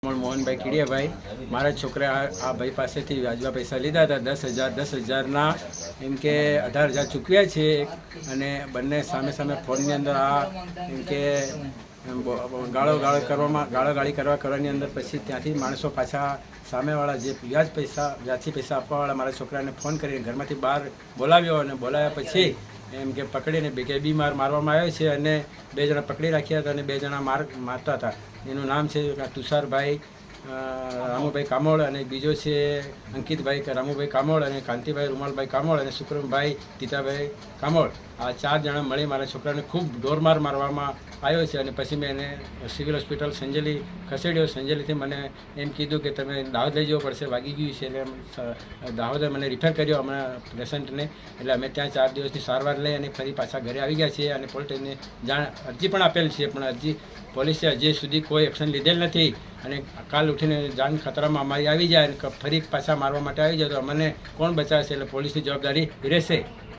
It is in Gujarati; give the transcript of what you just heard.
મોહનભાઈ કીડિયાભાઈ મારા છોકરા આ ભાઈ પાસેથી વ્યાજમાં પૈસા લીધા હતા 10,000 એમ કે 18,000 ચૂકવ્યા છે અને બંને સામે સામે ફોનની અંદર આ એમ કે ગાળાગાળી કરવાની અંદર પછી ત્યાંથી માણસો પાછા સામેવાળા જે વ્યાજથી પૈસા આપવાવાળા મારા છોકરાને ફોન કરીને ઘરમાંથી બહાર બોલાવ્યો અને બોલાવ્યા પછી એમ કે પકડીને બે માર મારવામાં આવ્યો છે અને 2 જણા પકડી રાખ્યા હતા અને 2 જણા મારતા હતા. એનું નામ છે તુષારભાઈ રામુભાઈ કામોળ અને બીજો છે અંકિતભાઈ રામુભાઈ કામોળ અને કાંતિભાઈ રૂમાલભાઈ કામોળ અને સુક્રમભાઈ તીતાભાઈ કામોળ. આ 4 જણા મળી મારા છોકરાને ખૂબ ઢોરમાર મારવામાં આવ્યો છે અને પછી મેં એને સિવિલ હોસ્પિટલ સંજેલી ખસેડ્યો. સંજેલીથી મને એમ કીધું કે તમે દાહોદ લઈ જવો પડશે, વાગી ગયું છે. એટલે દાહોદે મને રિફર કર્યો હમણાં પેશન્ટને. એટલે અમે ત્યાં 4 દિવસની સારવાર લઈ અને ફરી પાછા ઘરે આવી ગયા છીએ અને પોલીસને અરજી પણ આપેલ છે, પણ પોલીસે હજી સુધી કોઈ એક્શન લીધેલ નથી. અને કાલ ઉઠીને જાન ખતરામાં અમારી આવી જાય અને ફરી પાછા મારવા માટે આવી જાય તો અમને કોણ બચાવશે? એટલે પોલીસની જવાબદારી રહેશે.